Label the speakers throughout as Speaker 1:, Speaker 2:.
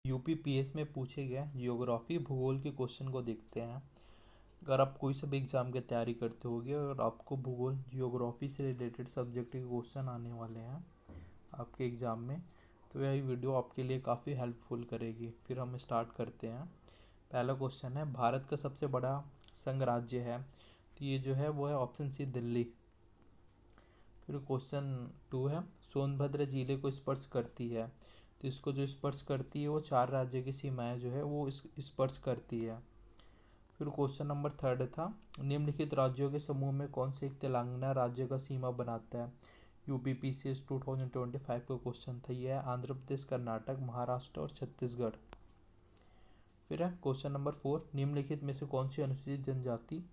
Speaker 1: यूपीपीएस में पूछे गए जियोग्राफी भूगोल के क्वेश्चन को देखते हैं। अगर आप कोई सा भी एग्ज़ाम की तैयारी करते होगे और आपको भूगोल जियोग्राफी से रिलेटेड सब्जेक्ट के क्वेश्चन आने वाले हैं आपके एग्ज़ाम में, तो यह वीडियो आपके लिए काफ़ी हेल्पफुल करेगी। फिर हम स्टार्ट करते हैं। पहला क्वेश्चन है, भारत का सबसे बड़ा संघ राज्य है, तो ये जो है वो है ऑप्शन सी दिल्ली। फिर क्वेश्चन 2 है, सोनभद्र जिले को स्पर्श करती है, तो इसको जो स्पर्श करती है वो 4 राज्य की सीमाएं जो है वो इस स्पर्श करती है। फिर क्वेश्चन नंबर 3 था, निम्नलिखित राज्यों के समूह में कौन से एक तेलंगाना राज्य का सीमा बनाता है। यूपीपीसीएस 2025 का क्वेश्चन था। यह है आंध्र प्रदेश, कर्नाटक, महाराष्ट्र और छत्तीसगढ़। फिर है क्वेश्चन नंबर 4, निम्नलिखित में से कौन सी अनुसूचित जनजाति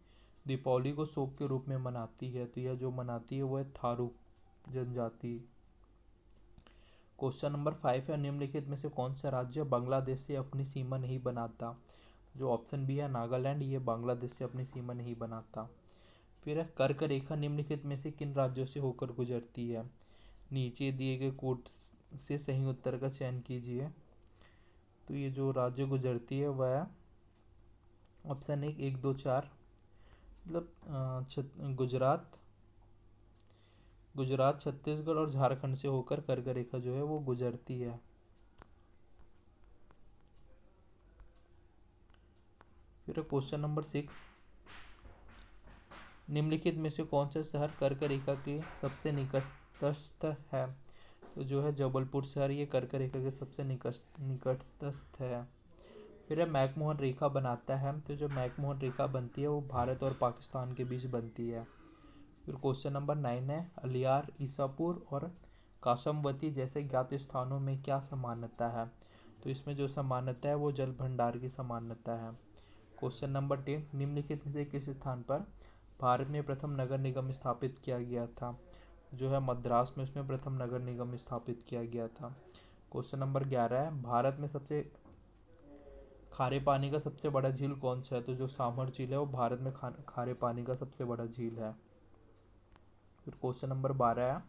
Speaker 1: दीपावली को शोक के रूप में मनाती है, तो यह जो मनाती है वो है थारू जनजाति। क्वेश्चन नंबर 5 है, निम्नलिखित में से कौन सा राज्य बांग्लादेश से अपनी सीमा नहीं बनाता। जो ऑप्शन बी है नागालैंड, ये बांग्लादेश से अपनी सीमा नहीं बनाता। फिर है कर्क रेखा निम्नलिखित में से किन राज्यों से होकर गुजरती है। नीचे दिए गए कोड से सही उत्तर का चयन कीजिए। तो ये जो राज्य गुजरती है वह है ऑप्शन 1, 1, 2, 4, मतलब गुजरात, छत्तीसगढ़ और झारखंड से होकर कर्क रेखा जो है वो गुजरती है। फिर क्वेश्चन नंबर 6, निम्नलिखित में से कौन सा शहर कर्क रेखा के सबसे निकटस्थ है। तो जो है जबलपुर शहर ये कर्क रेखा के सबसे निकटस्थ है। फिर है मैकमोहन रेखा बनाता है, तो जो मैकमोहन रेखा बनती है वो भारत और पाकिस्तान के बीच बनती है। फिर क्वेश्चन नंबर 9 है, अलियार, ईसापुर और कासमवती जैसे ज्ञात स्थानों में क्या समानता है। तो इसमें जो समानता है वो जल भंडार की समानता है। क्वेश्चन नंबर 10, निम्नलिखित में से किस स्थान पर भारत में प्रथम नगर निगम स्थापित किया गया था। जो है मद्रास में उसमें प्रथम नगर निगम स्थापित किया गया था। क्वेश्चन नंबर 11 है, भारत में सबसे खारे पानी का सबसे बड़ा झील कौन सा है। तो जो सामर झील है वो भारत में खारे पानी का सबसे बड़ा झील है। फिर क्वेश्चन नंबर 12 है,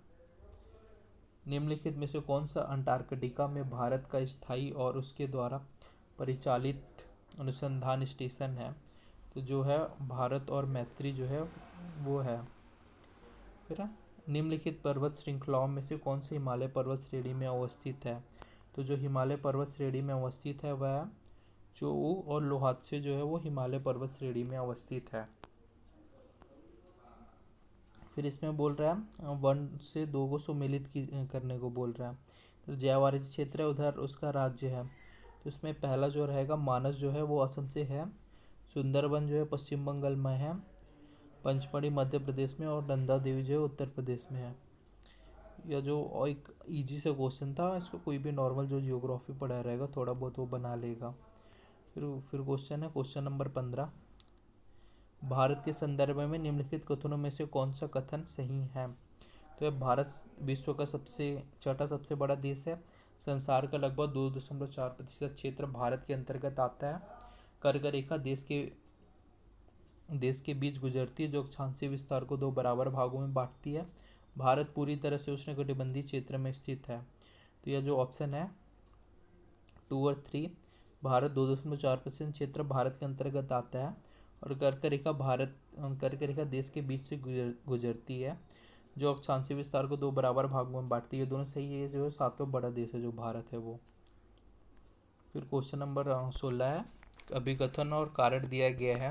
Speaker 1: निम्नलिखित में से कौन सा अंटार्कटिका में भारत का स्थायी और उसके द्वारा परिचालित अनुसंधान स्टेशन है। तो जो है भारत और मैत्री जो है वो है। फिर है, निम्नलिखित पर्वत श्रृंखलाओं में से कौन सी हिमालय पर्वत श्रेणी में अवस्थित है। तो जो हिमालय पर्वत श्रेणी में अवस्थित है वह चोऊ और लोहात्से जो है वो हिमालय पर्वत श्रेणी में अवस्थित है। फिर इसमें बोल रहा है 1 से 2 को सुमेलित करने को बोल रहा है। तो जयवारी क्षेत्र है उधर उसका राज्य है, तो इसमें पहला जो रहेगा मानस जो है वो असम से है, सुंदरबन जो है पश्चिम बंगाल में है, पंचमढ़ी मध्य प्रदेश में और नंदा देवी जो है उत्तर प्रदेश में है। यह जो एक इजी से क्वेश्चन था, इसको कोई भी नॉर्मल जो जियोग्राफी पढ़ा रहेगा थोड़ा बहुत वो बना लेगा। फिर क्वेश्चन है क्वेश्चन नंबर 15, भारत के संदर्भ में निम्नलिखित कथनों में से कौन सा कथन सही है। तो यह भारत विश्व का छठा सबसे बड़ा देश है, संसार का लगभग 2.4% क्षेत्र भारत के अंतर्गत आता है। कर्क रेखा देश के बीच गुजरती है जो अक्षांशीय विस्तार को 2 बराबर भागों में बांटती है। भारत पूरी तरह से उष्णकटिबंधीय क्षेत्र में स्थित है। तो यह जो ऑप्शन है 2 और 3, भारत 2.4% क्षेत्र भारत के अंतर्गत आता है और कर्क रेखा देश के बीच से गुजरती है जो अक्षांशीय विस्तार को 2 बराबर भागों में बांटती है। दोनों सही है, जो है 7वां बड़ा देश है जो भारत है वो। फिर क्वेश्चन नंबर 16 है, अभिकथन और कारण दिया गया है।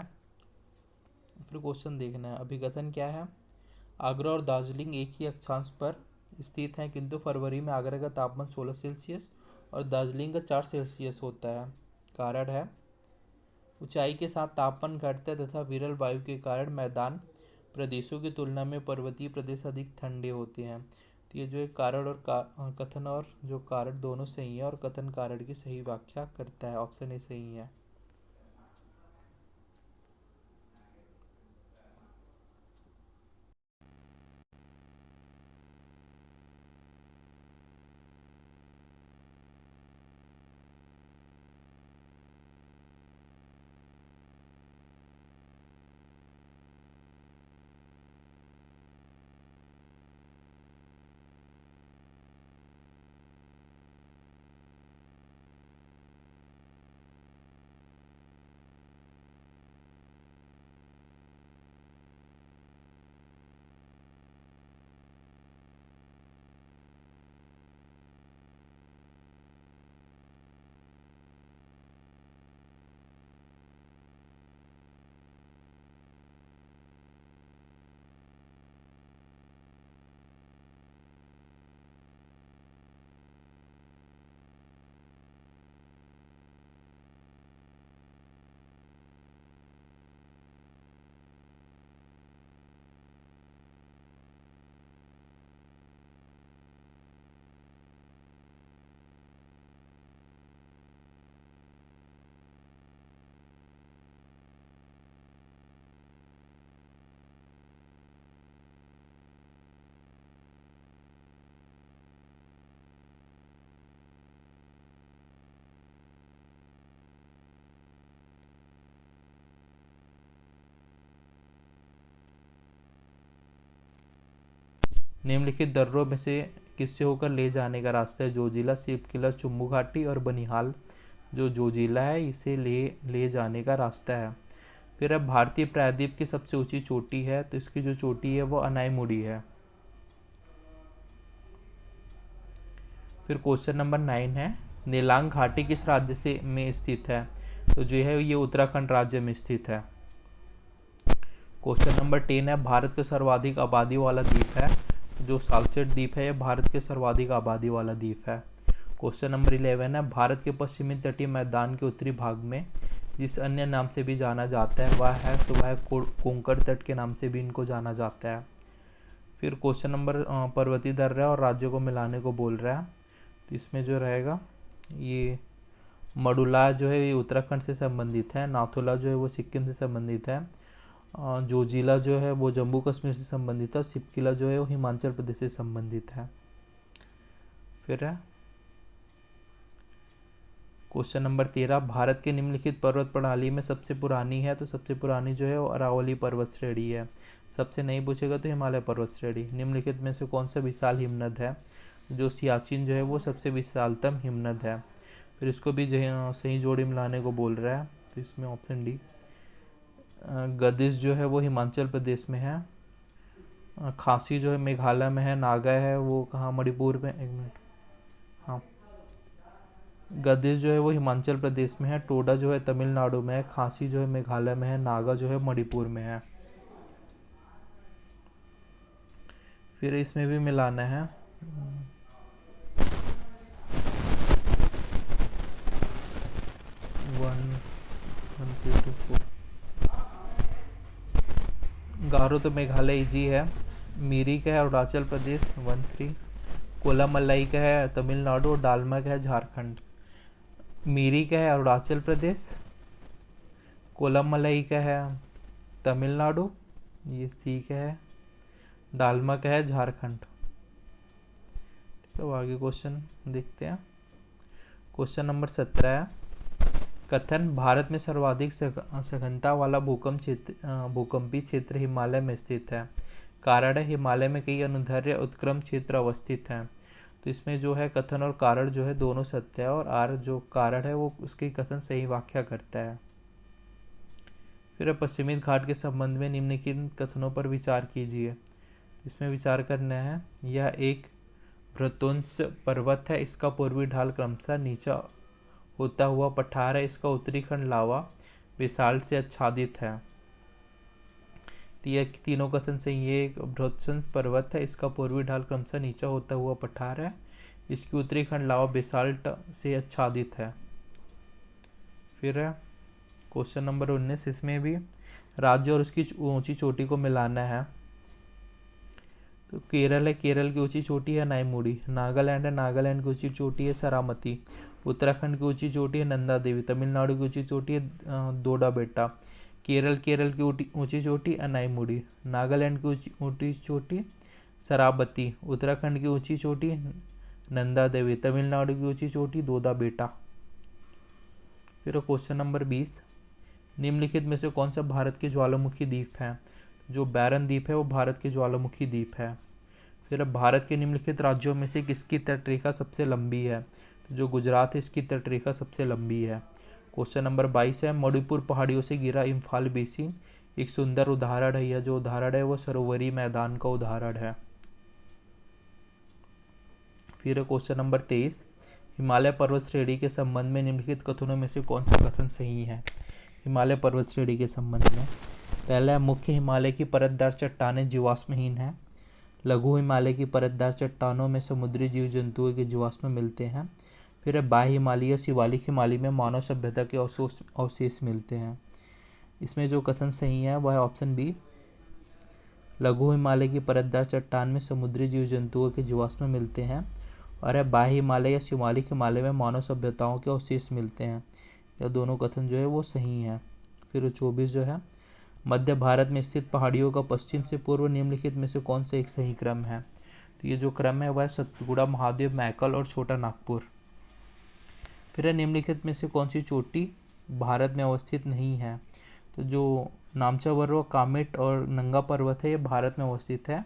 Speaker 1: फिर क्वेश्चन देखना है, अभिकथन क्या है। आगरा और दार्जिलिंग एक ही अक्षांश पर स्थित हैं, किंतु फरवरी में आगरा का तापमान 16 सेल्सियस और दार्जिलिंग का 4 सेल्सियस होता है। कारण है, ऊंचाई के साथ तापमान घटता है तथा विरल वायु के कारण मैदान प्रदेशों की तुलना में पर्वतीय प्रदेश अधिक ठंडे होते हैं। तो ये जो एक कारण और कथन और जो कारण दोनों सही है और कथन कारण की सही व्याख्या करता है। ऑप्शन ए सही है। निम्नलिखित दर्रों में से किससे होकर ले जाने का रास्ता है? जोजिला, शिव किला, चुम्बू घाटी और बनिहाल। जो जोजिला है इसे ले जाने का रास्ता है। फिर अब भारतीय प्रायद्वीप की सबसे ऊंची चोटी है, तो इसकी जो चोटी है वो अनाईमुड़ी है। फिर क्वेश्चन नंबर 9 है, नीलांग घाटी किस राज्य से में स्थित है? तो जो है ये उत्तराखंड राज्य में स्थित है। क्वेश्चन नंबर 10 है, भारत का सर्वाधिक आबादी वाला द्वीप है? जो सालसेट द्वीप है ये भारत के सर्वाधिक आबादी वाला द्वीप है। क्वेश्चन नंबर 11 है, भारत के पश्चिमी तटीय मैदान के उत्तरी भाग में जिस अन्य नाम से भी जाना जाता है वह है, तो वह कोंकण तट के नाम से भी इनको जाना जाता है। फिर क्वेश्चन नंबर पर्वतीय दर्रा और राज्यों को मिलाने को बोल रहा है, तो इसमें जो रहेगा ये मडुला जो है ये उत्तराखंड से संबंधित है, नाथुला जो है वो सिक्किम से संबंधित है, जोजिला जो है वो जम्मू कश्मीर से संबंधित है, शिवकिला जो है वो हिमाचल प्रदेश से संबंधित है। फिर है क्वेश्चन नंबर 13, भारत के निम्नलिखित पर्वत प्रणाली में सबसे पुरानी है? तो सबसे पुरानी जो है वो अरावली पर्वत श्रेणी है। सबसे नहीं पूछेगा तो हिमालय पर्वत श्रेणी। निम्नलिखित में से कौन सा विशाल हिमनद है? जो सियाचिन जो है वो सबसे विशालतम हिमनद है। फिर इसको भी सही जोड़ी मिलाने को बोल रहा है, तो इसमें ऑप्शन डी। गदिश जो है वो हिमाचल प्रदेश में है, खासी जो है मेघालय में है, नागा है वो कहाँ मणिपुर में, एक मिनट, हाँ गदिश जो है वो हिमाचल प्रदेश में है, टोडा जो है तमिलनाडु में है, खासी जो है मेघालय में है, नागा जो है मणिपुर में है। फिर इसमें भी मिलाना है, 1 3 2 4। गारो तो मेघालय इजी है, मीरी का है अरुणाचल प्रदेश 1 3, कोलामलाई का है तमिलनाडु और डालमा का है झारखंड। मीरी का है अरुणाचल प्रदेश, कोलामलाई का है तमिलनाडु, ये सी का है, डालमा का है झारखंड। तो आगे क्वेश्चन देखते हैं। क्वेश्चन नंबर 17 है, कथन भारत में सर्वाधिक सघनता वाला भूकंपीय क्षेत्र हिमालय में स्थित है। कारण है हिमालय में कई अनुदैर्ध्य उत्क्रम क्षेत्र अवस्थित हैं। तो इसमें जो है कथन और कारण जो है दोनों सत्य है, और आर जो कारण है वो उसकी कथन सही व्याख्या करता है। फिर पश्चिमी घाट के संबंध में निम्नलिखित कथनों पर विचार कीजिए। इसमें विचार करना है, यह एक भ्रतुंस पर्वत है, इसका पूर्वी ढाल क्रमशः नीचा होता हुआ पठार है, इसका उत्तरी खंड लावा बेसाल्ट से आच्छादित है। तो ये तीनों कथन से ये एक बृहत्संस पर्वत है, इसका पूर्वी ढाल क्रमशः नीचा होता हुआ पठार है, इसकी उत्तरी खंड लावा बेसाल्ट से आच्छादित है। फिर क्वेश्चन नंबर 19, इसमें भी राज्य और उसकी ऊंची चोटी को मिलाना है। तो केरल है, केरल की ऊंची चोटी है नाईमुड़ी। नागालैंड है, नागालैंड की ऊंची चोटी है सरामती। उत्तराखंड की ऊंची चोटी है नंदा देवी। तमिलनाडु की ऊंची चोटी है दोडा बेटा। केरल की ऊंची चोटी अनाईमुड़ी। नागालैंड की ऊंची चोटी सराबती। उत्तराखंड की ऊंची चोटी नंदा देवी। तमिलनाडु की ऊंची चोटी दोदा बेटा। फिर क्वेश्चन नंबर 20, निम्नलिखित में से कौन सा भारत के ज्वालामुखी द्वीप है? जो बैरन द्वीप है वो भारत के ज्वालामुखी द्वीप है। फिर अब भारत के निम्नलिखित राज्यों में से किसकी तटरेखा सबसे लंबी है? जो गुजरात है इसकी तटरेखा सबसे लंबी है। क्वेश्चन नंबर 22 है, मणिपुर पहाड़ियों से घिरा इम्फाल बेसिन एक सुंदर उदाहरण है। यह जो उदाहरण है वो सरोवरी मैदान का उदाहरण है। फिर क्वेश्चन नंबर 23, हिमालय पर्वत श्रेणी के संबंध में निम्नलिखित कथनों में से कौन सा कथन सही है? हिमालय पर्वत श्रेणी के संबंध में पहला है, मुख्य हिमालय की परतदार चट्टानें जीवाश्महीन है। लघु हिमालय की परतदार चट्टानों में समुद्री जीव जंतुओं के जीवाश्म मिलते हैं। फिर बाह्य हिमालय या शिवालिक हिमालय में मानव सभ्यता के अवशेष मिलते हैं। इसमें जो कथन सही है वह है ऑप्शन बी। लघु हिमालय की परतदार चट्टान में समुद्री जीव जंतुओं के जीवाश्म मिलते हैं, और बाह्य हिमालय या शिवालिक हिमालय में मानव सभ्यताओं के अवशेष मिलते हैं। यह दोनों कथन जो है वो सही है। फिर 24 जो है, मध्य भारत में स्थित पहाड़ियों का पश्चिम से पूर्व निम्नलिखित में से कौन सा एक सही क्रम है? तो ये जो क्रम है वह सतपुड़ा, महादेव, मैकल और छोटा नागपुर। फिर निम्नलिखित में से कौन सी चोटी भारत में अवस्थित नहीं है? तो जो नामचा पर्वत, कामेट और नंगा पर्वत है ये भारत में अवस्थित है।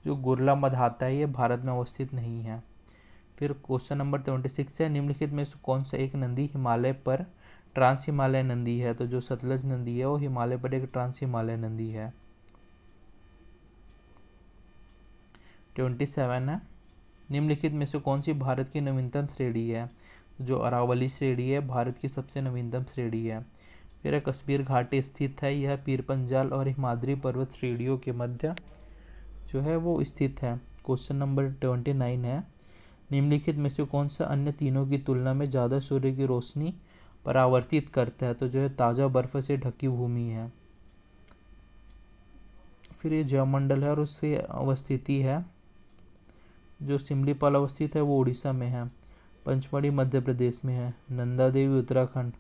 Speaker 1: जो गुरला मधाता है ये भारत में अवस्थित नहीं है। फिर क्वेश्चन नंबर 26 है, निम्नलिखित में से कौन सा एक नदी हिमालय पर ट्रांस हिमालय नदी है? तो जो सतलज नदी है वो हिमालय पर एक ट्रांस हिमालय नदी है। 27 है, निम्नलिखित में से कौन सी भारत की नवीनतम श्रेणी है? जो अरावली श्रेणी है भारत की सबसे नवीनतम श्रेणी है। फिर कश्मीर घाटी स्थित है, यह पीर पंजाल और हिमाद्री पर्वत श्रेणियों के मध्य जो है वो स्थित है। क्वेश्चन नंबर 29 है, निम्नलिखित में से कौन सा अन्य तीनों की तुलना में ज़्यादा सूर्य की रोशनी परावर्तित करता है? तो जो है ताज़ा बर्फ से ढकी भूमि है। फिर ये जयमंडल है और उससे अवस्थिति है। जो सिमलीपाल अवस्थित है वो उड़ीसा में है। पंचमढ़ी मध्य प्रदेश में है। नंदा देवी उत्तराखंड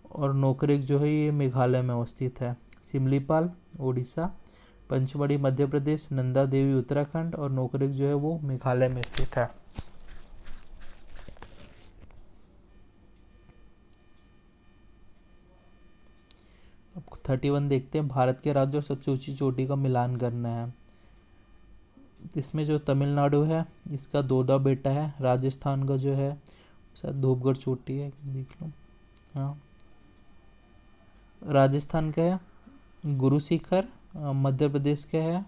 Speaker 1: और नोकरेक जो है ये मेघालय में अवस्थित है। सिमलीपाल उड़ीसा, पंचमढ़ी मध्य प्रदेश, नंदा देवी उत्तराखंड और नोकरेक जो है वो मेघालय में स्थित है। अब 31 देखते हैं, भारत के राज्य और सबसे ऊंची चोटी का मिलान करना है। इसमें जो तमिलनाडु है इसका दोदा बेटा है। राजस्थान का जो है शायद धूपगढ़ चोटी है, देख लो। हाँ, राजस्थान का है गुरु शिखर। मध्य प्रदेश का है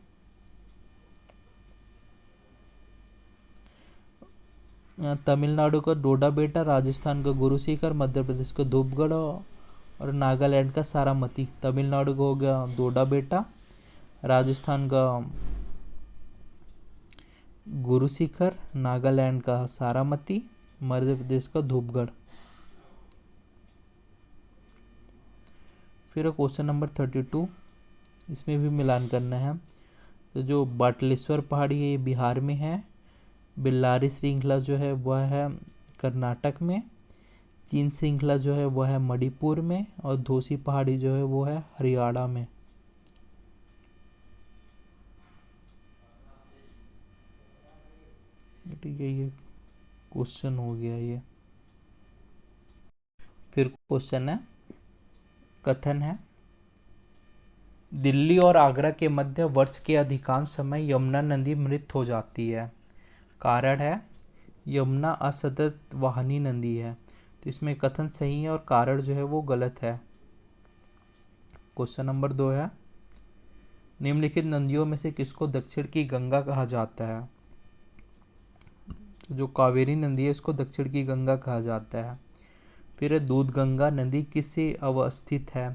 Speaker 1: तमिलनाडु का डोडा बेटा, राजस्थान का गुरु शिखर, मध्य प्रदेश का धूपगढ़ और नागालैंड का सारामती। तमिलनाडु का हो गया डोडा बेटा, राजस्थान का गुरु शिखर, नागालैंड का सारामती, मध्य प्रदेश का धूपगढ़। फिर क्वेश्चन नंबर 32, इसमें भी मिलान करना है। तो जो बाटलेश्वर पहाड़ी है ये बिहार में है। बेल्लारी श्रृंखला जो है वह है कर्नाटक में। चीन श्रृंखला जो है वह है मणिपुर में और धोसी पहाड़ी जो है वो है हरियाणा में। ठीक है, ये क्वेश्चन हो गया ये। फिर क्वेश्चन है, कथन है, दिल्ली और आगरा के मध्य वर्ष के अधिकांश समय यमुना नदी मृत हो जाती है। कारण है, यमुना असतत वाहिनी नदी है। तो इसमें कथन सही है और कारण जो है वो गलत है। क्वेश्चन नंबर 2 है, निम्नलिखित नदियों में से किसको दक्षिण की गंगा कहा जाता है? जो कावेरी नदी है इसको दक्षिण की गंगा कहा जाता है। फिर दूध गंगा नदी किससे अवस्थित है?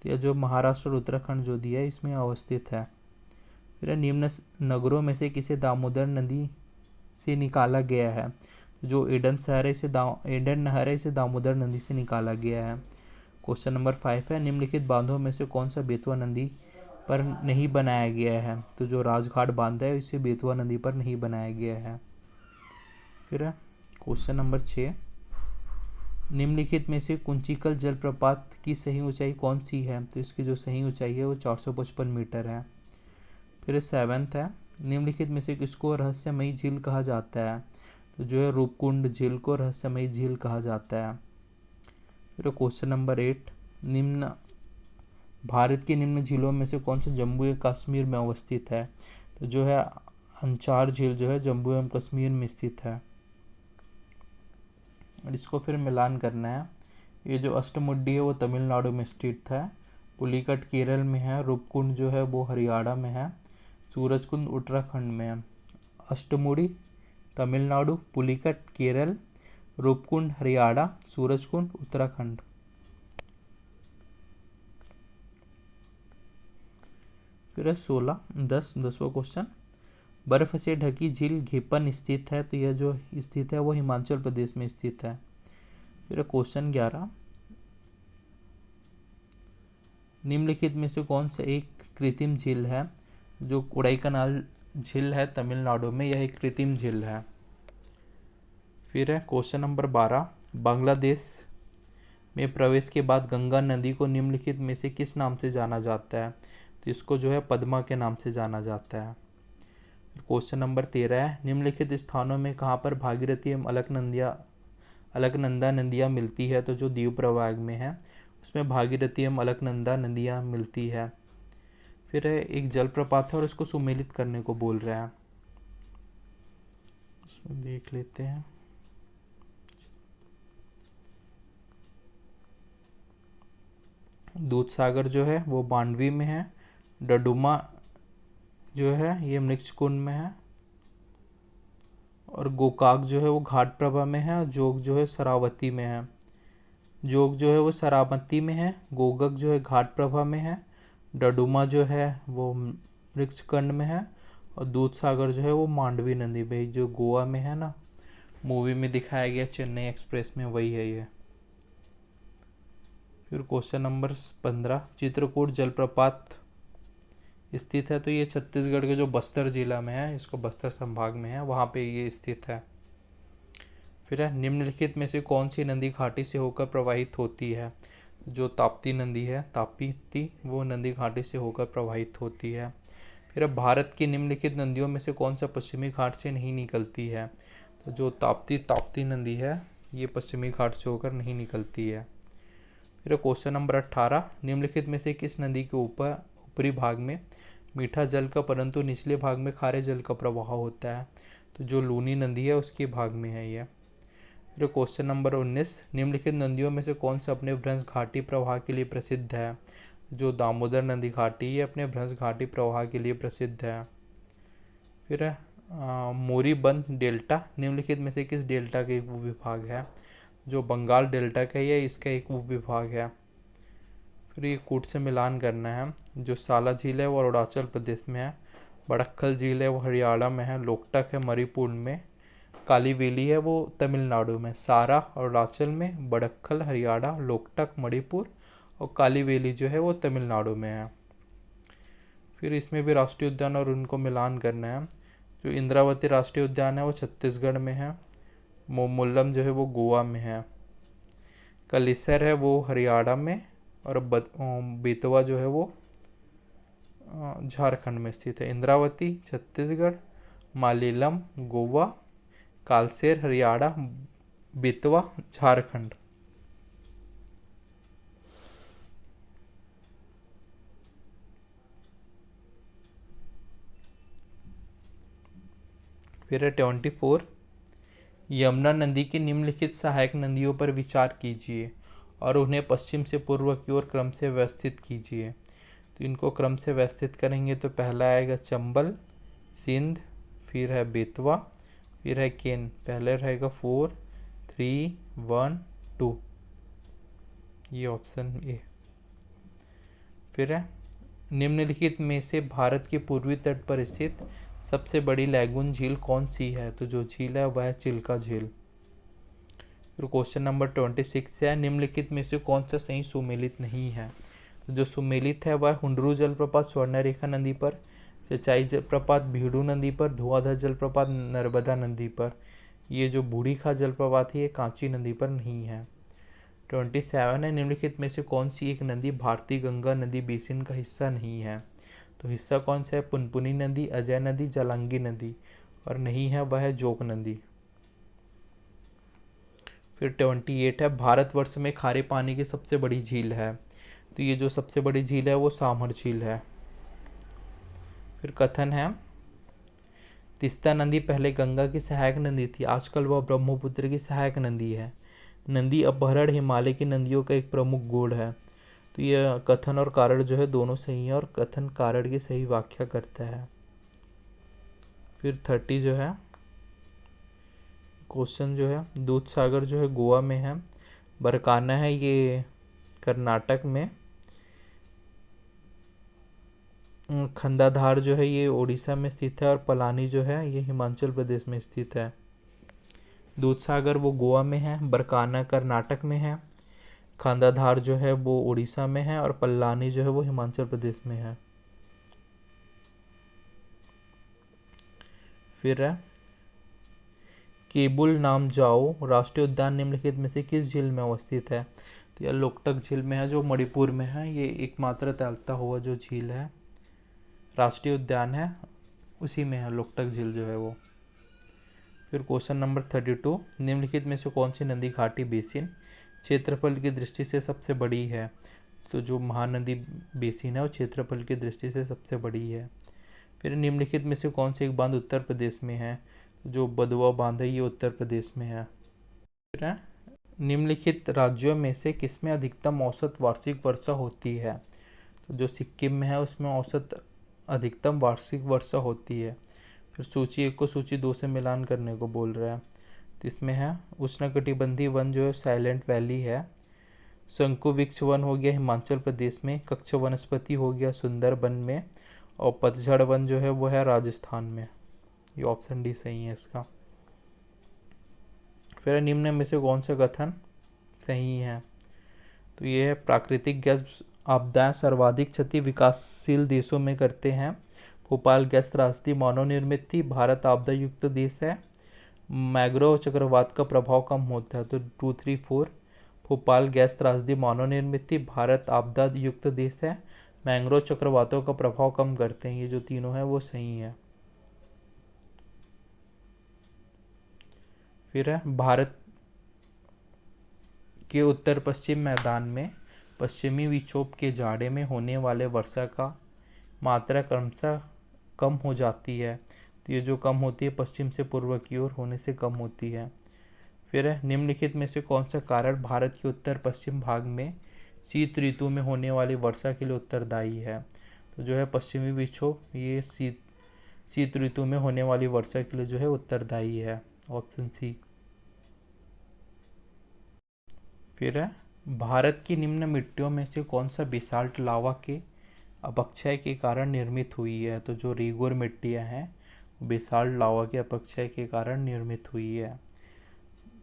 Speaker 1: तो यह जो महाराष्ट्र और उत्तराखंड जो दिया है इसमें अवस्थित है। फिर निम्न नगरों में से किसे दामोदर नदी से निकाला गया है? जो एडन शहर है इसे एडन नहर है इसे दामोदर नदी से निकाला गया है। क्वेश्चन नंबर 5 है, निम्नलिखित बांधों में से कौन सा बेतवा नदी पर नहीं बनाया गया है? तो जो राजघाट बांध है इसे बेतवा नदी पर नहीं बनाया गया है। फिर क्वेश्चन नंबर 6, निम्नलिखित में से कुंचिकल जलप्रपात की सही ऊंचाई कौन सी है? तो इसकी जो सही ऊंचाई है वो 455 मीटर है। फिर 7 है, निम्नलिखित में से किसको रहस्यमयी झील कहा जाता है? तो जो है रूपकुंड झील को रहस्यमयी झील कहा जाता है। फिर क्वेश्चन नंबर 8, निम्न भारत की निम्न झीलों में से कौन सा जम्मू एवं कश्मीर में अवस्थित है? तो जो है अंचार झील जो है जम्मू एवं कश्मीर में स्थित है। और इसको फिर मिलान करना है। ये जो अष्टमुडी है वो तमिलनाडु में स्थित है। पुलिकट केरल में है। रूपकुंड जो है वो हरियाणा में है। सूरजकुंड उत्तराखंड में है। अष्टमुडी तमिलनाडु, पुलिकट केरल, रूपकुंड हरियाणा, सूरजकुंड उत्तराखंड। फिर 10वां क्वेश्चन, बर्फ से ढकी झील घेपन स्थित है। तो यह जो स्थित है वो हिमाचल प्रदेश में स्थित है। फिर क्वेश्चन 11, निम्नलिखित में से कौन सा एक कृत्रिम झील है? जो कोडाईकनाल झील है तमिलनाडु में, यह एक कृत्रिम झील है। फिर है क्वेश्चन नंबर 12, बांग्लादेश में प्रवेश के बाद गंगा नदी को निम्नलिखित में से किस नाम से जाना जाता है? तो इसको जो है पद्मा के नाम से जाना जाता है। क्वेश्चन नंबर 13 है, निम्नलिखित स्थानों में कहाँ पर भागीरथी एवं अलकनंदा नदियाँ मिलती है? तो जो दीव प्रयाग में है उसमें भागीरथी एवं अलकनंदा नदियाँ मिलती है। फिर है एक जलप्रपात है और इसको सुमेलित करने को बोल रहा है। इसमें देख लेते हैं। दूधसागर जो है वो मांडवी में है। डडुमा जो है ये मृक्षकुंड में है। और गोकाक जो है वो घाट प्रभा में है। और जोग जो है शरावती में है। जोग जो है वो शरावती में है। गोगक जो है घाट प्रभा में है। डडुमा जो है वो मृक्षकुंड में है। और दूधसागर जो है वो मांडवी नदी में, जो गोवा में है ना, मूवी में दिखाया गया चेन्नई एक्सप्रेस में, वही है ये। फिर क्वेश्चन नंबर 15, चित्रकूट जलप्रपात स्थित है। तो ये छत्तीसगढ़ के जो बस्तर जिला में है, इसको बस्तर संभाग में है, वहाँ पे ये स्थित है। फिर है निम्नलिखित में से कौन सी नदी घाटी से होकर प्रवाहित होती है। जो ताप्ती नदी है, ताप्ती, वो नदी घाटी से होकर प्रवाहित होती है। फिर अब भारत की निम्नलिखित नदियों में से कौन सा पश्चिमी घाट से नहीं निकलती है। तो जो ताप्ती नदी है ये पश्चिमी घाट से होकर नहीं निकलती है। फिर क्वेश्चन नंबर 18, निम्नलिखित में से किस नदी के ऊपरी भाग में मीठा जल का परंतु निचले भाग में खारे जल का प्रवाह होता है। तो जो लूनी नदी है उसके भाग में है यह। फिर क्वेश्चन नंबर 19, निम्नलिखित नदियों में से कौन सा अपने भ्रंश घाटी प्रवाह के लिए प्रसिद्ध है। जो दामोदर नदी घाटी ये अपने भ्रंश घाटी प्रवाह के लिए प्रसिद्ध है। फिर मोरीबंद डेल्टा निम्नलिखित में से किस डेल्टा का एक उपविभाग है। जो बंगाल डेल्टा का है इसका एक उपविभाग है। फिर ये कूट से मिलान करना है। जो साला झील है वो अरुणाचल प्रदेश में है। बड़क्कल झील है वो हरियाणा में है। लोकटक है मणिपुर में। काली वेली है वो तमिलनाडु में। सारा अरुणाचल में, बड़क्कल हरियाणा, लोकटक मणिपुर और काली वेली जो है वो तमिलनाडु में है। फिर इसमें भी राष्ट्रीय उद्यान और उनको मिलान करना है। जो इंद्रावती राष्ट्रीय उद्यान है वो छत्तीसगढ़ में है। मोमुल्लम जो है वो गोवा में है। कलिसर है वो हरियाणा में। और बेतवा जो है वो झारखंड में स्थित है। इंद्रावती छत्तीसगढ़, मालीलम गोवा, कालसेर हरियाणा, बेतवा झारखंड। फिर है 24, यमुना नदी की निम्नलिखित सहायक नदियों पर विचार कीजिए और उन्हें पश्चिम से पूर्व की ओर क्रम से व्यवस्थित कीजिए। तो इनको क्रम से व्यवस्थित करेंगे तो पहला आएगा चंबल, सिंध, फिर है बेतवा, फिर है केन। पहले रहेगा 4, 3, 1, 2, ये ऑप्शन ए। फिर है निम्नलिखित में से भारत के पूर्वी तट पर स्थित सबसे बड़ी लैगून झील कौन सी है। तो जो झील है वह है चिल्का झील। फिर क्वेश्चन नंबर 26 है, निम्नलिखित में से कौन सा सही सुमेलित नहीं है। तो जो सुमेलित है वह हुंडरू जलप्रपात स्वर्णरेखा नदी पर, सिंचाई जलप्रपात भीड़ू नदी पर, धुआंधार जलप्रपात नर्मदा नदी पर। ये जो बूढ़ी खां जलप्रपात है ये कांची नदी पर नहीं है। 27 है, निम्नलिखित में से कौन सी एक नदी भारतीय गंगा नदी बेसिन का हिस्सा नहीं है। तो हिस्सा कौन सा है। पुनपुनी नदी, अजय नदी, जालंगी नदी। और नहीं है वह है जोक नदी। फिर 28 है, भारतवर्ष में खारे पानी की सबसे बड़ी झील है। तो ये जो सबसे बड़ी झील है वो सामर झील है। फिर कथन है, तीस्ता नदी पहले गंगा की सहायक नदी थी, आजकल वह ब्रह्मपुत्र की सहायक नदी है। नदी अपहरण हिमालय की नदियों का एक प्रमुख गुण है। तो यह कथन और कारण जो है दोनों सही है और कथन कारण की सही व्याख्या करता है। फिर 30 जो है क्वेश्चन जो है, दूधसागर जो है गोवा में है। बरकाना है ये कर्नाटक में। खंडाधार जो है ये उड़ीसा में स्थित है। और पलानी जो है ये हिमाचल प्रदेश में स्थित है। दूधसागर वो गोवा में है, बरकाना कर्नाटक में है, खंडाधार जो है वो उड़ीसा में है और पलानी जो है वो हिमाचल प्रदेश में है। फिर है केबुल नामजाओ राष्ट्रीय उद्यान निम्नलिखित में से किस झील में अवस्थित है। तो यह लोकटक झील में है जो मणिपुर में है। ये एकमात्र तैरता हुआ जो झील है, राष्ट्रीय उद्यान है, उसी में है लोकटक झील जो है वो। फिर क्वेश्चन नंबर 32, निम्नलिखित में से कौन सी नदी घाटी बेसिन क्षेत्रफल की दृष्टि से सबसे बड़ी है। तो जो महानदी बेसिन है वो क्षेत्रफल की दृष्टि से सबसे बड़ी है। फिर निम्नलिखित में से कौन सी एक बांध उत्तर प्रदेश में है? जो बदुआ बांध है ये उत्तर प्रदेश में है। फिर है, निम्नलिखित राज्यों में से किसमें अधिकतम औसत वार्षिक वर्षा होती है? तो जो सिक्किम में है उसमें औसत अधिकतम वार्षिक वर्षा होती है। फिर सूची 1 को सूची 2 से मिलान करने को बोल रहा है। तो इसमें है उष्णकटिबंधीय वन जो है साइलेंट वैली है, शंकु वृक्ष वन हो गया हिमाचल प्रदेश में, कच्छ वनस्पति हो गया सुंदरबन में, और पतझड़ वन जो है वो है राजस्थान में। ये ऑप्शन डी सही है इसका। फिर निम्न में से कौन सा कथन सही है? तो ये है प्राकृतिक गैस आपदाएं सर्वाधिक क्षति विकासशील देशों में करते हैं। भोपाल गैस त्रासदी मानव निर्मित थी। भारत आपदा युक्त देश है। मैग्रो चक्रवात का प्रभाव कम होता है। तो 2, 3, 4 भोपाल गैस त्रासदी मानव निर्मित थी। भारत आपदा युक्त देश है। मैंग्रोव चक्रवातों का प्रभाव कम करते हैं। ये जो तीनों है वो सही है। फिर है भारत के उत्तर पश्चिम मैदान में पश्चिमी विक्षोभ के जाड़े में होने वाले वर्षा का मात्रा क्रमशः कम हो जाती है। तो ये जो कम होती है पश्चिम से पूर्व की ओर होने से कम होती है। फिर है निम्नलिखित में से कौन सा कारण भारत के उत्तर पश्चिम भाग में शीत ऋतु में होने वाली वर्षा के लिए उत्तरदायी है? तो जो है पश्चिमी विक्षोभ ये शीत ऋतु में होने वाली वर्षा के लिए जो है उत्तरदायी है। Option C. फिर है भारत की निम्न मिट्टियों में से कौन सा बेसाल्ट लावा के अपक्षय के कारण निर्मित हुई है? तो जो रीगोर मिट्टियाँ हैं बेसाल्ट लावा के अपक्षय के कारण निर्मित हुई है।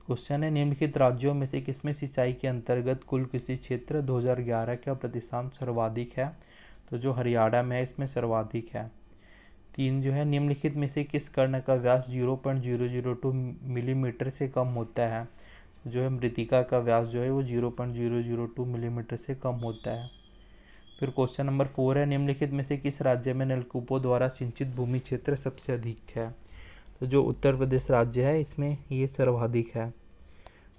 Speaker 1: क्वेश्चन है निम्नलिखित राज्यों में से किसमें सिंचाई के अंतर्गत कुल कृषि क्षेत्र 2011 का प्रतिशत सर्वाधिक है? तो जो हरियाणा में है इसमें सर्वाधिक है। 3 जो है निम्नलिखित में से किस कर्ण का व्यास 0.002 मिलीमीटर से कम होता है? जो है मृतिका का व्यास जो है वो 0.002 मिलीमीटर से कम होता है। फिर क्वेश्चन नंबर 4 है निम्नलिखित में से किस राज्य में नलकूपों द्वारा सिंचित भूमि क्षेत्र सबसे अधिक है? तो जो उत्तर प्रदेश राज्य है इसमें ये सर्वाधिक है।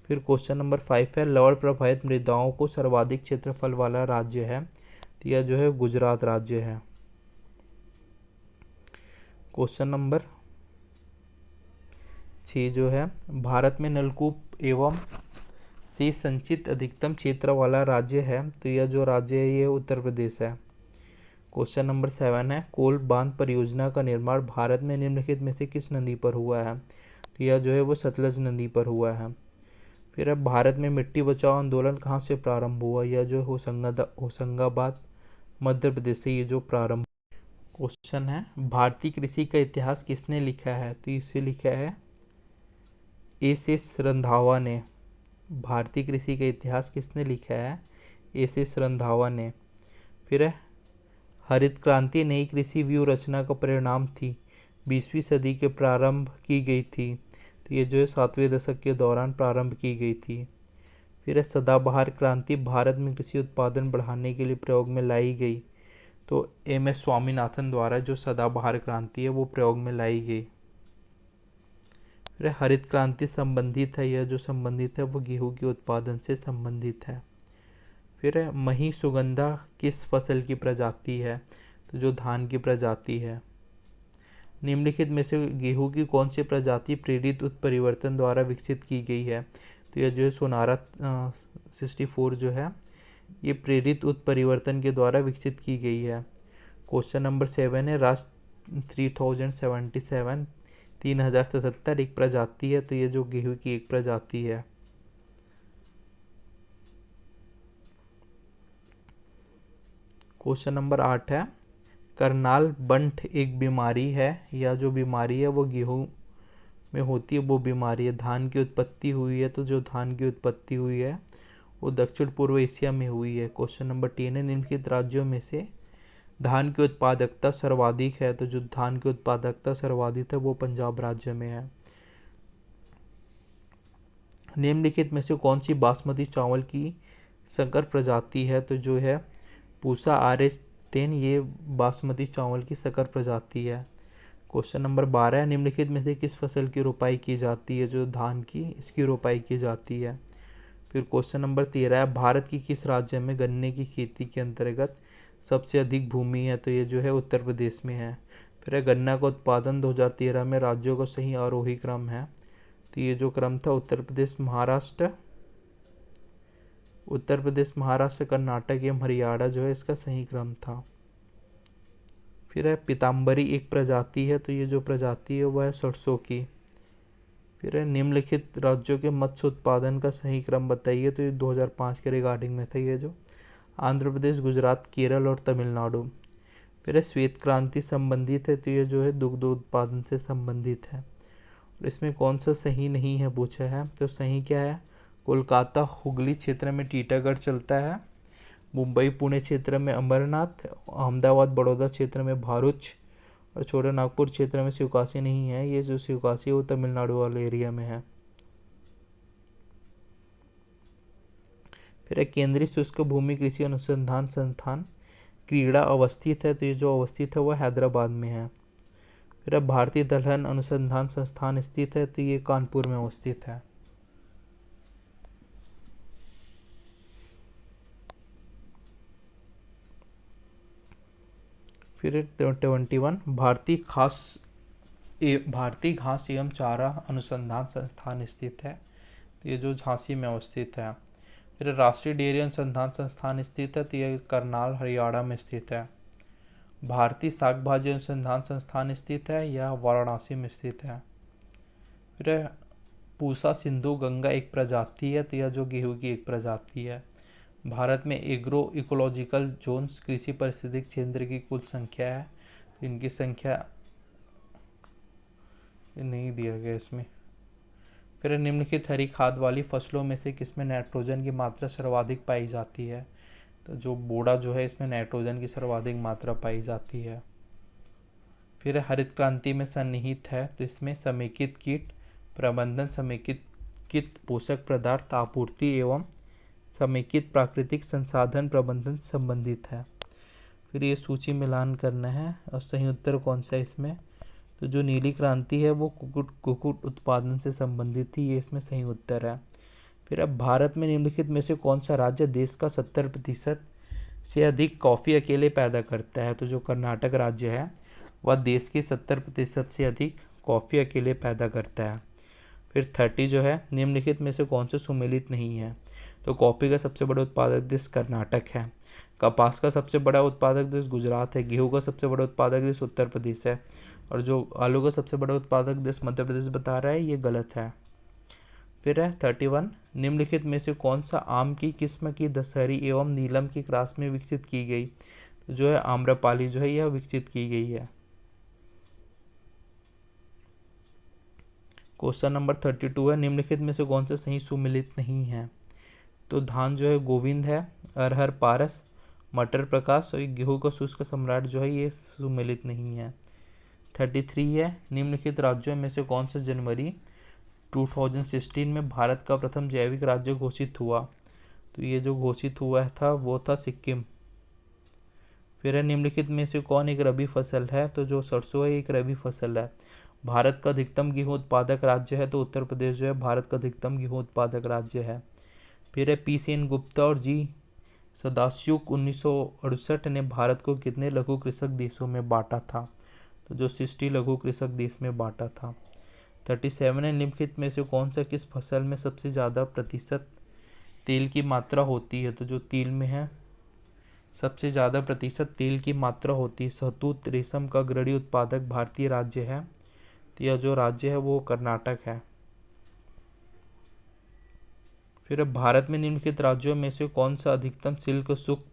Speaker 1: फिर क्वेश्चन नंबर 5 है लवण प्रभावित मृदाओं को सर्वाधिक क्षेत्रफल वाला राज्य है? तो यह जो है गुजरात राज्य है। क्वेश्चन नंबर 6 जो है भारत में नलकूप एवं से संचित अधिकतम क्षेत्र वाला राज्य है? तो यह जो राज्य है ये उत्तर प्रदेश है। क्वेश्चन नंबर 7 है कोल बांध परियोजना का निर्माण भारत में निम्नलिखित में से किस नदी पर हुआ है? तो यह जो है वो सतलज नदी पर हुआ है। फिर अब भारत में मिट्टी बचाओ आंदोलन कहाँ से प्रारंभ हुआ? यह जो होशंगाबाद मध्य प्रदेश से ये जो प्रारंभ। क्वेश्चन है भारतीय कृषि का इतिहास किसने लिखा है? तो इसे लिखा है एस रंधावा ने। भारतीय कृषि का इतिहास किसने लिखा है? एस रंधावा ने। फिर है हरित क्रांति नई कृषि व्यू रचना का परिणाम थी, 20वीं सदी के प्रारंभ की गई थी। तो ये जो है 7वें दशक के दौरान प्रारंभ की गई थी। फिर है सदाबहार क्रांति भारत में कृषि उत्पादन बढ़ाने के लिए प्रयोग में लाई गई। तो MS स्वामीनाथन द्वारा जो सदाबहार क्रांति है वो प्रयोग में लाई गई। फिर हरित क्रांति संबंधित है, यह जो संबंधित है वो गेहूं के उत्पादन से संबंधित है। फिर है मही सुगंधा किस फसल की प्रजाति है? तो जो धान की प्रजाति है। निम्नलिखित में से गेहूं की कौन सी प्रजाति प्रेरित उत्परिवर्तन द्वारा विकसित की गई है? तो यह जो है सोनारा 64 जो है ये प्रेरित उत्परिवर्तन के द्वारा विकसित की गई है। क्वेश्चन नंबर 7 है रास 3077 3077 एक प्रजाति है। तो ये जो गेहूं की एक प्रजाति है। क्वेश्चन नंबर 8 है करनाल बंठ एक बीमारी है, या जो बीमारी है वो गेहूं में होती है वो बीमारी है। धान की उत्पत्ति हुई है, तो जो धान की उत्पत्ति हुई है वो दक्षिण पूर्व एशिया में हुई है। क्वेश्चन नंबर 10 है निम्नलिखित राज्यों में से धान की उत्पादकता सर्वाधिक है? तो जो धान की उत्पादकता सर्वाधिक है वो पंजाब राज्य में है। निम्नलिखित में से कौन सी बासमती चावल की संकर प्रजाति है? तो जो है पूसा RS10 ये बासमती चावल की संकर प्रजाति है। क्वेश्चन नंबर 12 है निम्नलिखित में से किस फसल की रोपाई की जाती है? जो धान की इसकी रोपाई की जाती है। फिर क्वेश्चन नंबर 13 है, भारत की किस राज्य में गन्ने की खेती के अंतर्गत सबसे अधिक भूमि है? तो ये जो है उत्तर प्रदेश में है। फिर है, गन्ना का उत्पादन 2013 में राज्यों का सही आरोही क्रम है। तो ये जो क्रम था उत्तर प्रदेश, महाराष्ट्र, कर्नाटक एवं हरियाणा जो है इसका सही क्रम था। फिर है, पीताम्बरी एक प्रजाति है। तो ये जो प्रजाति है वह है सरसों की। फिर है, निम्नलिखित राज्यों के मत्स्य उत्पादन का सही क्रम बताइए। तो ये 2005 के रिगार्डिंग में था ये जो। आंध्र प्रदेश, गुजरात, केरल और तमिलनाडु। फिर है, श्वेत क्रांति संबंधित है। तो ये जो है दुग्ध उत्पादन से संबंधित है। और इसमें कौन सा सही नहीं है पूछा है। तो सही क्या है, कोलकाता हुगली क्षेत्र में टीटागढ़ चलता है, मुंबई पुणे क्षेत्र में अमरनाथ, अहमदाबाद बड़ौदा क्षेत्र में भारूच और छोटा नागपुर क्षेत्र में शिवकाशी नहीं है। ये जो शिवकाशी है वो तमिलनाडु वाले एरिया में है। फिर केंद्रीय शुष्क भूमि कृषि अनुसंधान संस्थान क्रीड़ा अवस्थित है। तो ये जो अवस्थित है वह हैदराबाद में है। फिर भारतीय दलहन अनुसंधान संस्थान स्थित है। तो ये कानपुर में अवस्थित है। फिर 21 भारतीय घास एवं चारा अनुसंधान संस्थान स्थित है। तो ये जो झांसी में अवस्थित है। फिर राष्ट्रीय डेयरी अनुसंधान संस्थान स्थित है। तो ये करनाल हरियाणा में स्थित है। भारतीय शाक भाजी अनुसंधान संस्थान स्थित है या वाराणसी में स्थित है। फिर पूसा सिंधु गंगा एक प्रजाति है। तो यह जो गेहूं की एक प्रजाति है। भारत में एग्रो इकोलॉजिकल जोन्स कृषि पारिस्थितिक क्षेत्र की कुल संख्या है। तो इनकी संख्या नहीं दिया गया इसमें। फिर निम्नलिखित हरी खाद वाली फसलों में से किसमें नाइट्रोजन की मात्रा सर्वाधिक पाई जाती है? तो जो बोड़ा जो है इसमें नाइट्रोजन की सर्वाधिक मात्रा पाई जाती है। फिर हरित क्रांति में सन्निहित है। तो इसमें समेकित कीट प्रबंधन, समेकित कीट पोषक पदार्थ आपूर्ति एवं समेकित प्राकृतिक संसाधन प्रबंधन संबंधित है। फिर ये सूची मिलान करना है और सही उत्तर कौन सा है इसमें। तो जो नीली क्रांति है वो कुक्कुट उत्पादन से संबंधित थी। ये इसमें सही उत्तर है। फिर अब भारत में निम्नलिखित में से कौन सा राज्य देश का 70% से अधिक कॉफ़ी अकेले पैदा करता है? तो जो कर्नाटक राज्य है वह देश के 70% से अधिक कॉफ़ी अकेले पैदा करता है। फिर 30 जो है, निम्नलिखित में से कौन सा सुमेलित नहीं है? तो कॉफ़ी का सबसे बड़ा उत्पादक देश कर्नाटक है, कपास का सबसे बड़ा उत्पादक देश गुजरात है, गेहूं का सबसे बड़ा उत्पादक देश उत्तर प्रदेश है और जो आलू का सबसे बड़ा उत्पादक देश मध्य प्रदेश बता रहा है ये गलत है। फिर है 31, निम्नलिखित में से कौन सा आम की किस्म की दशहरी एवं नीलम की क्रॉस में विकसित की गई? तो जो है आम्रपाली जो है यह विकसित की गई है। क्वेश्चन नंबर 32 है, निम्नलिखित में से कौन सा सही सुमिलित नहीं है? तो धान जो है गोविंद है, अरहर पारस, मटर प्रकाश और गेहूं का शुष्क सम्राट जो है ये सुमेलित नहीं है। 33 है, निम्नलिखित राज्यों में से कौन सा जनवरी 2016 में भारत का प्रथम जैविक राज्य घोषित हुआ? तो ये जो घोषित हुआ था वो था सिक्किम। फिर है, निम्नलिखित में से कौन एक रबी फसल है? तो जो सरसों है एक रबी फसल है। भारत का अधिकतम गेहूं उत्पादक राज्य है। तो उत्तर प्रदेश जो है भारत का अधिकतम गेहूं उत्पादक राज्य है। फिर है, पी सेन गुप्ता और जी सदास्युक 1968 ने भारत को कितने लघु कृषक देशों में बांटा था? तो जो 60 लघु कृषक देश में बांटा था। 37 है, निम्नलिखित में से कौन सा किस फसल में सबसे ज़्यादा प्रतिशत तेल की मात्रा होती है? तो जो तिल में है सबसे ज़्यादा प्रतिशत तेल की मात्रा होती है। शहतूत रेशम का अग्रणी उत्पादक भारतीय राज्य है। तो यह जो राज्य है वो कर्नाटक है। फिर भारत में निम्नलिखित राज्यों में से कौन सा अधिकतम सिल्क सूत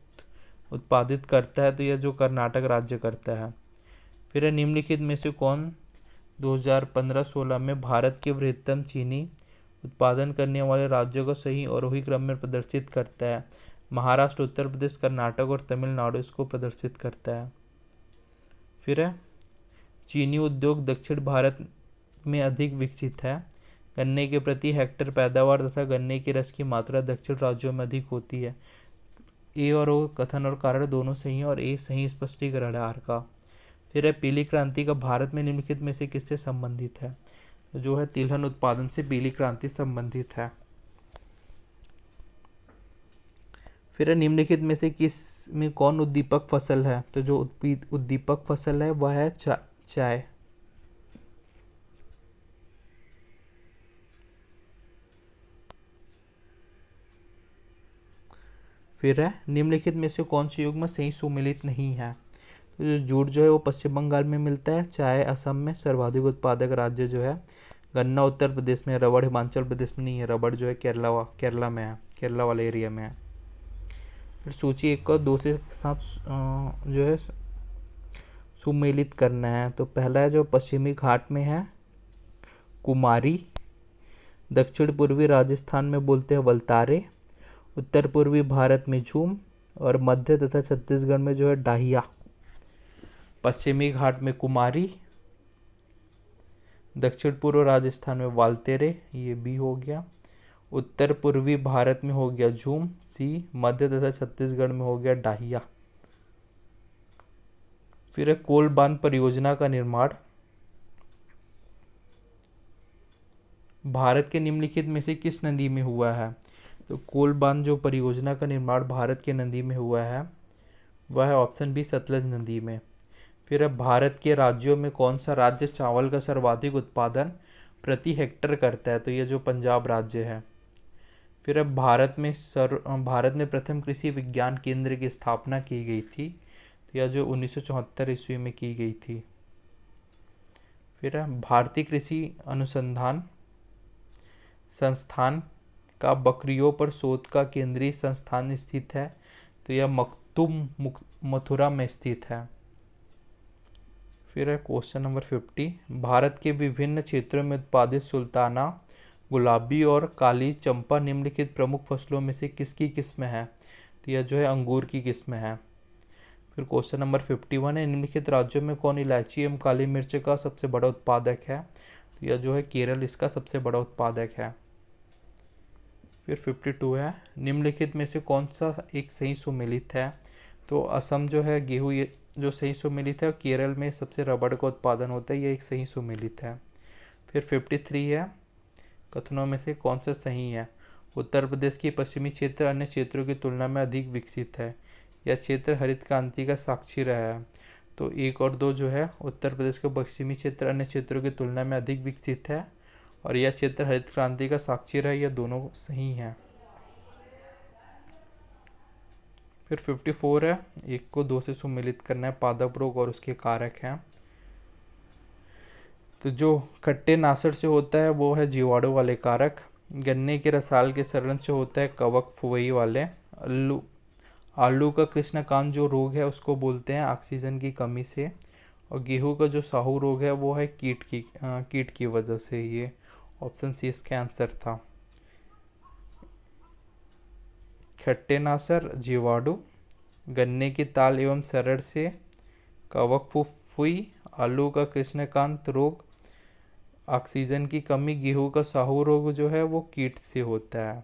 Speaker 1: उत्पादित करता है? तो यह जो कर्नाटक राज्य करता है। फिर निम्नलिखित में से कौन 2015-16 में भारत के बृहत्तम चीनी उत्पादन करने वाले राज्यों का सही आरोही क्रम में प्रदर्शित करता है? महाराष्ट्र, उत्तर प्रदेश, कर्नाटक और तमिलनाडु इसको प्रदर्शित करता है। फिर है, चीनी उद्योग दक्षिण भारत में अधिक विकसित है। गन्ने के प्रति हेक्टेयर पैदावार तथा गन्ने के रस की मात्रा दक्षिण राज्यों में अधिक होती है। ए और ओ कथन और कारण दोनों सही है और ए सही स्पष्टीकरण है आर का। फिर है, पीली क्रांति का भारत में निम्नलिखित में से किससे संबंधित है? तो जो है तिलहन उत्पादन से पीली क्रांति संबंधित है। फिर निम्नलिखित में से किस में कौन उद्दीपक फसल है? तो जो उद्दीपक फसल है वह है चाय। फिर है निम्नलिखित में से कौन से युग्म सही सुमेलित नहीं है? तो जो जूट जो है वो पश्चिम बंगाल में मिलता है, चाय असम में, सर्वाधिक उत्पादक राज्य जो है गन्ना उत्तर प्रदेश में, रबड़ हिमाचल प्रदेश में नहीं है, रबड़ जो है केरला में है, केरला वाले एरिया में है। फिर सूची 1 को 2 से साथ जो है सुमेलित करना है। तो पहला है जो पश्चिमी घाट में है कुमारी, दक्षिण पूर्वी राजस्थान में बोलते हैं वलतारे, उत्तर पूर्वी भारत में झूम, और मध्य तथा छत्तीसगढ़ में जो है डाहिया। पश्चिमी घाट में कुमारी, दक्षिण पूर्व राजस्थान में वालतेरे, ये बी हो गया, उत्तर पूर्वी भारत में हो गया झूम सी, मध्य तथा छत्तीसगढ़ में हो गया डाहिया। फिर है कोल बांध परियोजना का निर्माण भारत के निम्नलिखित में से किस नदी में हुआ है? तो कोल बांध जो परियोजना का निर्माण भारत के नदी में हुआ है वह है ऑप्शन बी सतलज नदी में। फिर है भारत के राज्यों में कौन सा राज्य चावल का सर्वाधिक उत्पादन प्रति हेक्टर करता है? तो ये जो पंजाब राज्य है। फिर अब भारत में प्रथम कृषि विज्ञान केंद्र की स्थापना की गई थी, तो यह जो 1974 ईस्वी में की गई थी। फिर है भारतीय कृषि अनुसंधान संस्थान का बकरियों पर शोध का केंद्रीय संस्थान स्थित है, तो यह मखदूम मथुरा में स्थित है। फिर है क्वेश्चन नंबर 50, भारत के विभिन्न क्षेत्रों में उत्पादित सुल्ताना, गुलाबी और काली चंपा निम्नलिखित प्रमुख फसलों में से किसकी किस्म है? तो यह जो है अंगूर की किस्म है। फिर क्वेश्चन नंबर 51 है, निम्नलिखित राज्यों में कौन इलायची एवं काली मिर्च का सबसे बड़ा उत्पादक है? तो यह जो है केरल इसका सबसे बड़ा उत्पादक है। फिर 52 है, निम्नलिखित में से कौन सा एक सही सुमेलित है? तो असम जो है गेहूँ ये जो सही सुमेलित है, केरल में सबसे रबड़ का उत्पादन होता है, ये एक सही सुमेलित है। फिर 53 है, कथनों में से कौन सा सही है? उत्तर प्रदेश की पश्चिमी क्षेत्र अन्य क्षेत्रों की तुलना में अधिक विकसित है, यह क्षेत्र हरित क्रांति का साक्षी रहा है। तो 1 और 2 जो है उत्तर प्रदेश का पश्चिमी क्षेत्र अन्य क्षेत्रों की तुलना में अधिक विकसित है और यह क्षेत्र हरित क्रांति का साक्षी रहा है, यह दोनों सही हैं। फिर 54 है, 1 को 2 से सुमेलित करना है, पादप रोग और उसके कारक हैं। तो जो खट्टे नासर से होता है वो है जीवाणु वाले कारक, गन्ने के रसाल के सड़न से होता है कवक फुवई वाले, आलू का कृष्णकांत जो रोग है उसको बोलते हैं ऑक्सीजन की कमी से, और गेहूं का जो साहू रोग है वो है कीट की वजह से। ये ऑप्शन सी इसका आंसर था। खट्टे नासर, जीवाणु, गन्ने की ताल एवं सरड़ से, कवक फुफुई, आलू का कृष्णकांत रोग, ऑक्सीजन की कमी, गेहूं का साहू रोग जो है वो कीट से होता है।